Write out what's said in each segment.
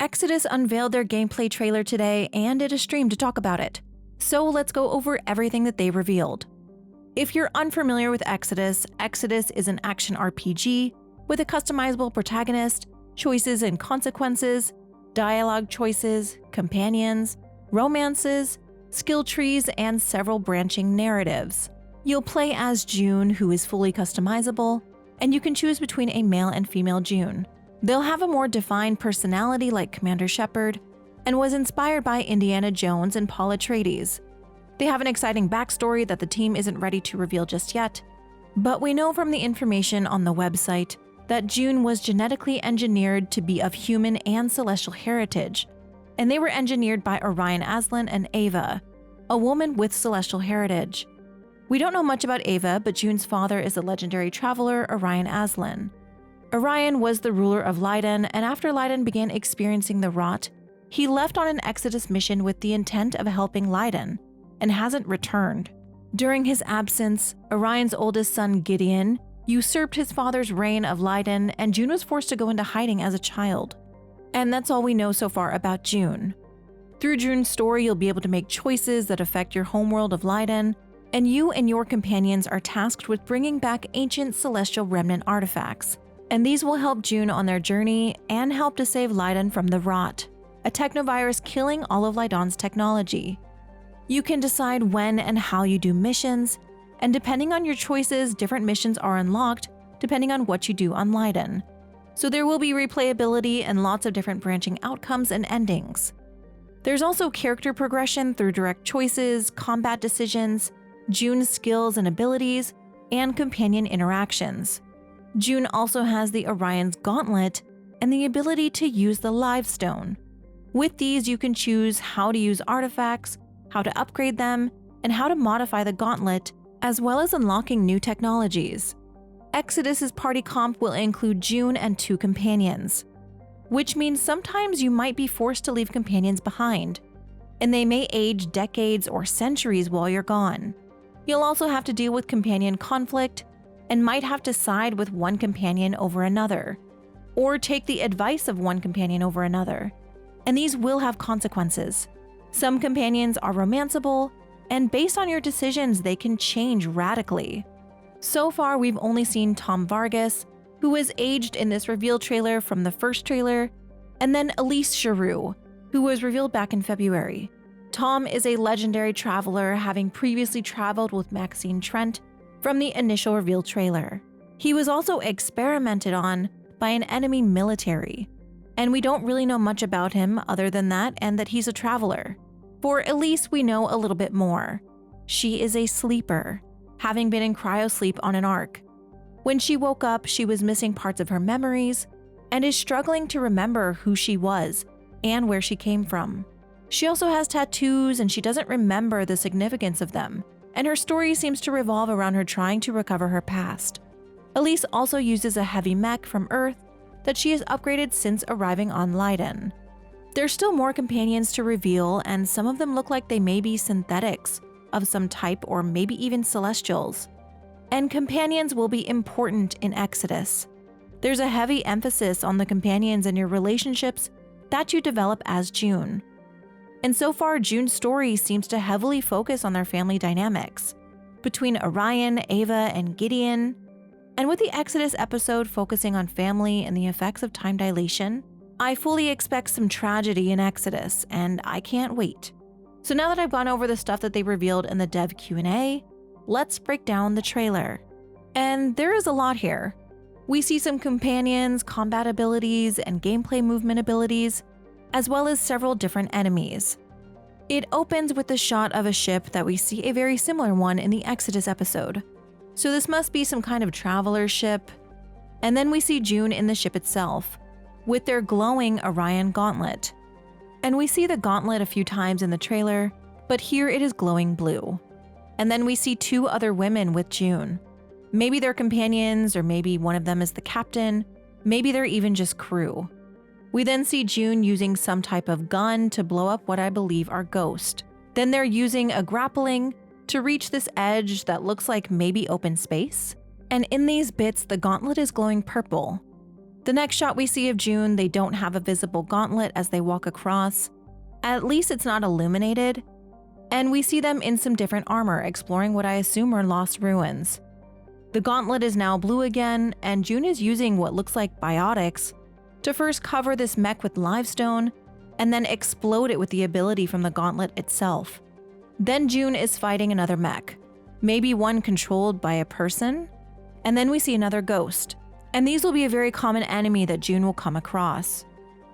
Exodus unveiled their gameplay trailer today and did a stream to talk about it. So let's go over everything that they revealed. If you're unfamiliar with Exodus, Exodus is an action RPG with a customizable protagonist, choices and consequences, dialogue choices, companions, romances, skill trees, and several branching narratives. You'll play as June, who is fully customizable, and you can choose between a male and female June. They'll have a more defined personality like Commander Shepard, and was inspired by Indiana Jones and Paul Atreides. They have an exciting backstory that the team isn't ready to reveal just yet, but we know from the information on the website that June was genetically engineered to be of human and celestial heritage, and they were engineered by Orion Aslan and Ava, a woman with celestial heritage. We don't know much about Ava, but June's father is the legendary traveler Orion Aslan. Orion was the ruler of Lydon, and after Lydon began experiencing the rot, he left on an Exodus mission with the intent of helping Lydon, and hasn't returned. During his absence, Orion's oldest son Gideon usurped his father's reign of Lydon, and June was forced to go into hiding as a child. And that's all we know so far about June. Through June's story, you'll be able to make choices that affect your homeworld of Lydon, and you and your companions are tasked with bringing back ancient celestial remnant artifacts. And these will help June on their journey and help to save Lydon from the rot, a technovirus killing all of Lydon's technology. You can decide when and how you do missions, and depending on your choices, different missions are unlocked depending on what you do on Lydon. So there will be replayability and lots of different branching outcomes and endings. There's also character progression through direct choices, combat decisions, June's skills and abilities, and companion interactions. June also has the Orion's Gauntlet and the ability to use the Live Stone. With these, you can choose how to use artifacts, how to upgrade them, and how to modify the Gauntlet, as well as unlocking new technologies. Exodus's party comp will include June and 2 companions, which means sometimes you might be forced to leave companions behind, and they may age decades or centuries while you're gone. You'll also have to deal with companion conflict, and might have to side with one companion over another, or take the advice of one companion over another, and these will have consequences. Some companions are romanceable, and based on your decisions, they can change radically. So far, we've only seen Tom Vargas, who was aged in this reveal trailer from the first trailer, and then Elise Cheroux, who was revealed back in February. Tom is a legendary traveler, having previously traveled with Maxine Trent from the initial reveal trailer. He was also experimented on by an enemy military, and we don't really know much about him other than that and that he's a traveler. For Elise, we know a little bit more. She is a sleeper, having been in cryosleep on an Ark. When she woke up, she was missing parts of her memories and is struggling to remember who she was and where she came from. She also has tattoos, and she doesn't remember the significance of them, and her story seems to revolve around her trying to recover her past. Elise also uses a heavy mech from Earth that she has upgraded since arriving on Lydon. There's still more companions to reveal, and some of them look like they may be synthetics of some type or maybe even celestials. And companions will be important in Exodus. There's a heavy emphasis on the companions and your relationships that you develop as June. And so far, June's story seems to heavily focus on their family dynamics between Orion, Ava, and Gideon. And with the Exodus episode focusing on family and the effects of time dilation, I fully expect some tragedy in Exodus, and I can't wait. So now that I've gone over the stuff that they revealed in the dev Q&A, let's break down the trailer. And there is a lot here. We see some companions, combat abilities, and gameplay movement abilities, as well as several different enemies. It opens with the shot of a ship that we see a very similar one in the Exodus episode. So this must be some kind of traveler ship. And then we see June in the ship itself, with their glowing Orion Gauntlet. And we see the gauntlet a few times in the trailer, but here it is glowing blue. And then we see 2 other women with June. Maybe they're companions, or maybe one of them is the captain, maybe they're even just crew. We then see June using some type of gun to blow up what I believe are ghosts. Then they're using a grappling to reach this edge that looks like maybe open space. And in these bits, the gauntlet is glowing purple. The next shot we see of June, they don't have a visible gauntlet as they walk across. At least it's not illuminated. And we see them in some different armor, exploring what I assume are lost ruins. The gauntlet is now blue again, and June is using what looks like biotics to first cover this mech with livestone, and then explode it with the ability from the gauntlet itself. Then June is fighting another mech, maybe one controlled by a person, and then we see another ghost, and these will be a very common enemy that June will come across.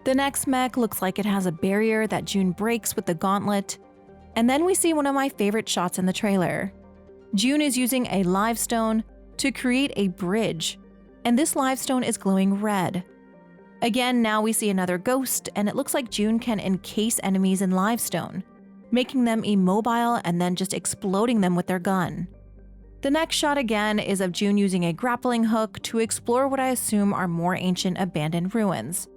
The next mech looks like it has a barrier that June breaks with the gauntlet, and then we see one of my favorite shots in the trailer. June is using a livestone to create a bridge, and this livestone is glowing red. Again, now we see another ghost, and it looks like June can encase enemies in livestone, making them immobile and then just exploding them with their gun. The next shot again is of June using a grappling hook to explore what I assume are more ancient abandoned ruins.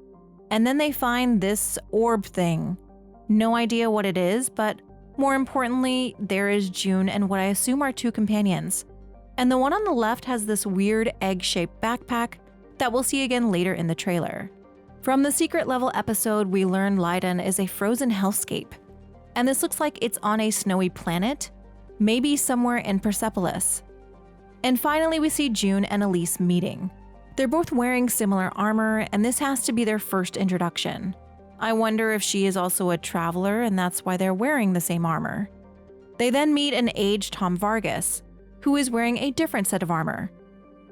And then they find this orb thing. No idea what it is, but more importantly, there is June and what I assume are two companions. And the one on the left has this weird egg-shaped backpack that we'll see again later in the trailer. From the secret level episode, we learn Leiden is a frozen hellscape. And this looks like it's on a snowy planet, maybe somewhere in Persepolis. And finally, we see June and Elise meeting. They're both wearing similar armor, and this has to be their first introduction. I wonder if she is also a traveler, and that's why they're wearing the same armor. They then meet an aged Tom Vargas, who is wearing a different set of armor.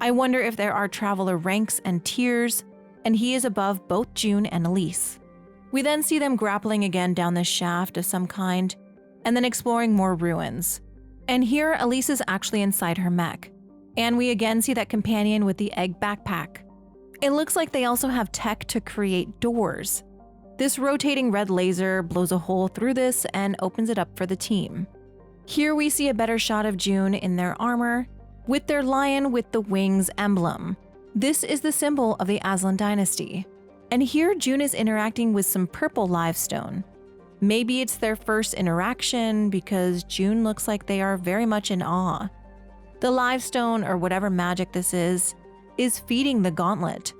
I wonder if there are traveler ranks and tiers, and he is above both June and Elise. We then see them grappling again down this shaft of some kind, and then exploring more ruins. And here, Elise is actually inside her mech, and we again see that companion with the egg backpack. It looks like they also have tech to create doors. This rotating red laser blows a hole through this and opens it up for the team. Here we see a better shot of June in their armor, with their lion with the wings emblem. This is the symbol of the Aslan dynasty. And here June is interacting with some purple livestone. Maybe it's their first interaction because June looks like they are very much in awe. The livestone, or whatever magic this is feeding the gauntlet.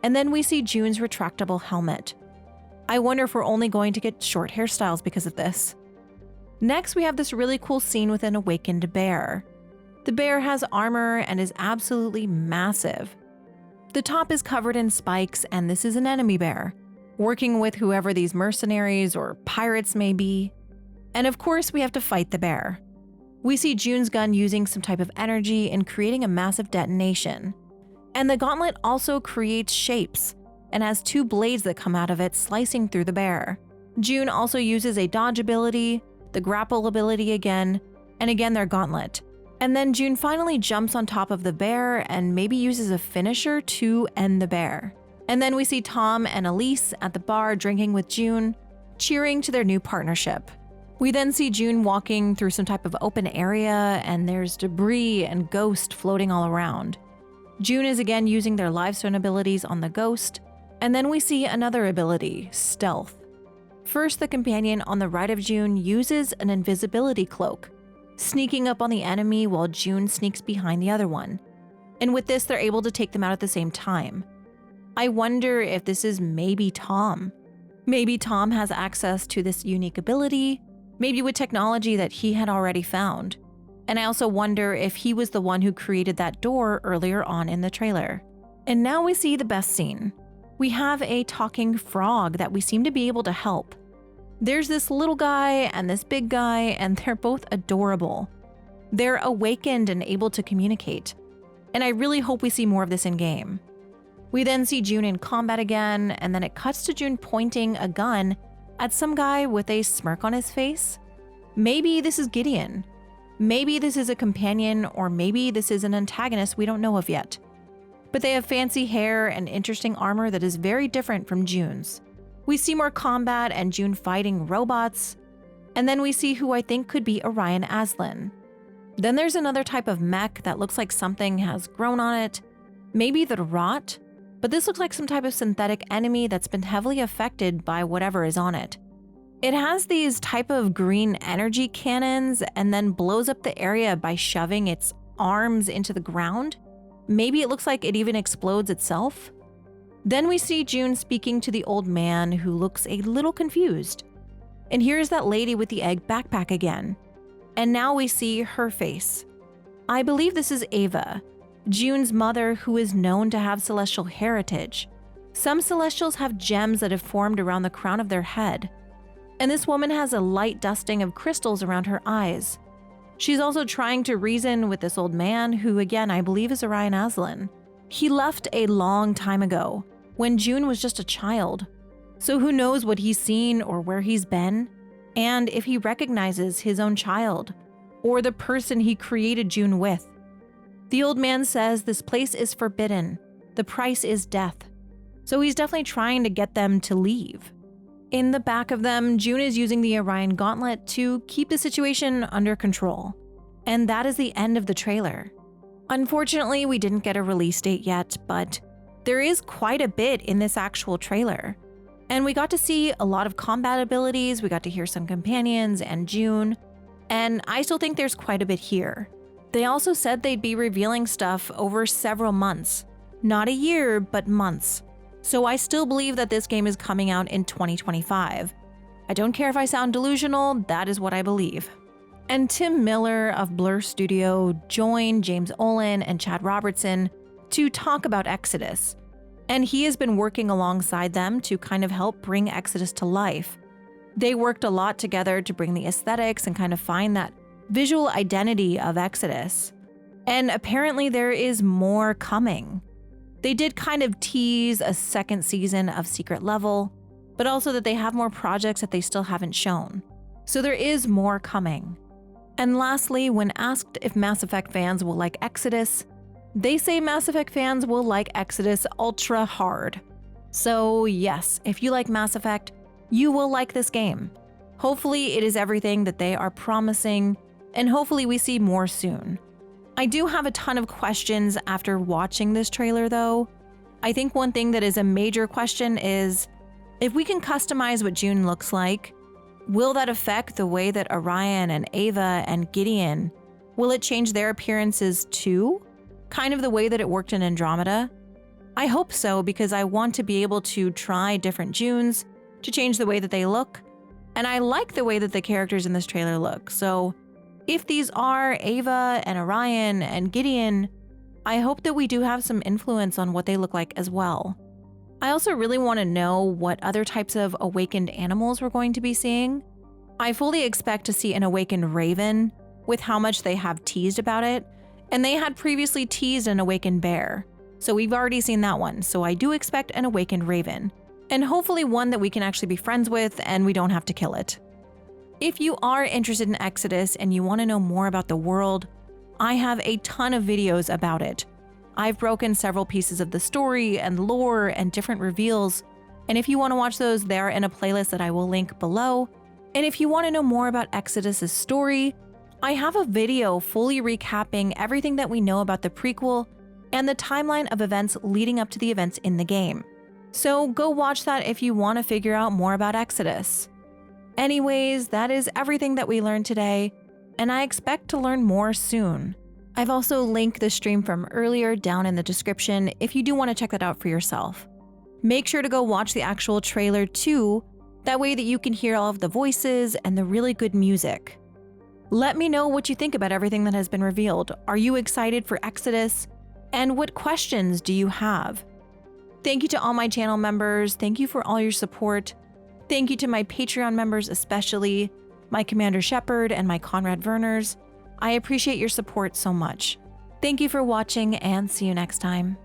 And then we see June's retractable helmet. I wonder if we're only going to get short hairstyles because of this. Next, we have this really cool scene with an awakened bear. The bear has armor and is absolutely massive. The top is covered in spikes, and this is an enemy bear, working with whoever these mercenaries or pirates may be. And of course, we have to fight the bear. We see June's gun using some type of energy and creating a massive detonation. And the gauntlet also creates shapes and has two blades that come out of it slicing through the bear. June also uses a dodge ability, the grapple ability again, and again their gauntlet. And then June finally jumps on top of the bear and maybe uses a finisher to end the bear. And then we see Tom and Elise at the bar drinking with June, cheering to their new partnership. We then see June walking through some type of open area, and there's debris and ghost floating all around. June is again using their livestone abilities on the ghost, and then we see another ability, stealth. First, the companion on the right of June uses an invisibility cloak, sneaking up on the enemy while June sneaks behind the other one. And with this, they're able to take them out at the same time. I wonder if this is maybe Tom. Maybe Tom has access to this unique ability, maybe with technology that he had already found. And I also wonder if he was the one who created that door earlier on in the trailer. And now we see the best scene. We have a talking frog that we seem to be able to help. There's this little guy and this big guy, and they're both adorable. They're awakened and able to communicate. And I really hope we see more of this in-game. We then see June in combat again, and then it cuts to June pointing a gun at some guy with a smirk on his face. Maybe this is Gideon. Maybe this is a companion, or maybe this is an antagonist we don't know of yet. But they have fancy hair and interesting armor that is very different from June's. We see more combat and June fighting robots, and then we see who I think could be Orion Aslan. Then there's another type of mech that looks like something has grown on it, maybe the rot, but this looks like some type of synthetic enemy that's been heavily affected by whatever is on it. It has these type of green energy cannons and then blows up the area by shoving its arms into the ground. Maybe it looks like it even explodes itself. Then we see June speaking to the old man who looks a little confused. And here's that lady with the egg backpack again. And now we see her face. I believe this is Ava, June's mother, who is known to have celestial heritage. Some celestials have gems that have formed around the crown of their head. And this woman has a light dusting of crystals around her eyes. She's also trying to reason with this old man, who again I believe is Orion Aslan. He left a long time ago, when June was just a child. So who knows what he's seen or where he's been, and if he recognizes his own child, or the person he created June with. The old man says this place is forbidden, the price is death. So he's definitely trying to get them to leave. In the back of them, June is using the Orion Gauntlet to keep the situation under control. And that is the end of the trailer. Unfortunately, we didn't get a release date yet, but there is quite a bit in this actual trailer. And we got to see a lot of combat abilities, we got to hear some companions and June, and I still think there's quite a bit here. They also said they'd be revealing stuff over several months. Not a year, but months. So I still believe that this game is coming out in 2025. I don't care if I sound delusional, that is what I believe. And Tim Miller of Blur Studio joined James Olin and Chad Robertson to talk about Exodus. And he has been working alongside them to kind of help bring Exodus to life. They worked a lot together to bring the aesthetics and kind of find that visual identity of Exodus. And apparently there is more coming. They did kind of tease a second season of Secret Level, but also that they have more projects that they still haven't shown. So there is more coming. And lastly, when asked if Mass Effect fans will like Exodus, they say Mass Effect fans will like Exodus ultra hard. So yes, if you like Mass Effect, you will like this game. Hopefully it is everything that they are promising, and hopefully we see more soon. I do have a ton of questions after watching this trailer though. I think one thing that is a major question is, if we can customize what June looks like, will that affect the way that Orion and Ava and Gideon, will it change their appearances too? Kind of the way that it worked in Andromeda? I hope so, because I want to be able to try different Junes to change the way that they look, and I like the way that the characters in this trailer look, so if these are Ava and Orion and Gideon, I hope that we do have some influence on what they look like as well. I also really want to know what other types of awakened animals we're going to be seeing. I fully expect to see an awakened raven with how much they have teased about it, and they had previously teased an awakened bear. So we've already seen that one, so I do expect an awakened raven, and hopefully one that we can actually be friends with and we don't have to kill it. If you are interested in Exodus and you want to know more about the world, I have a ton of videos about it. I've broken several pieces of the story and lore and different reveals, and if you want to watch those, they're in a playlist that I will link below. And if you want to know more about Exodus's story, I have a video fully recapping everything that we know about the prequel and the timeline of events leading up to the events in the game. So go watch that if you want to figure out more about Exodus. Anyways, that is everything that we learned today, and I expect to learn more soon. I've also linked the stream from earlier down in the description if you do want to check that out for yourself. Make sure to go watch the actual trailer too, that way that you can hear all of the voices and the really good music. Let me know what you think about everything that has been revealed. Are you excited for Exodus? And what questions do you have? Thank you to all my channel members. Thank you for all your support. Thank you to my Patreon members especially, my Commander Shepard and my Conrad Verners. I appreciate your support so much. Thank you for watching and see you next time.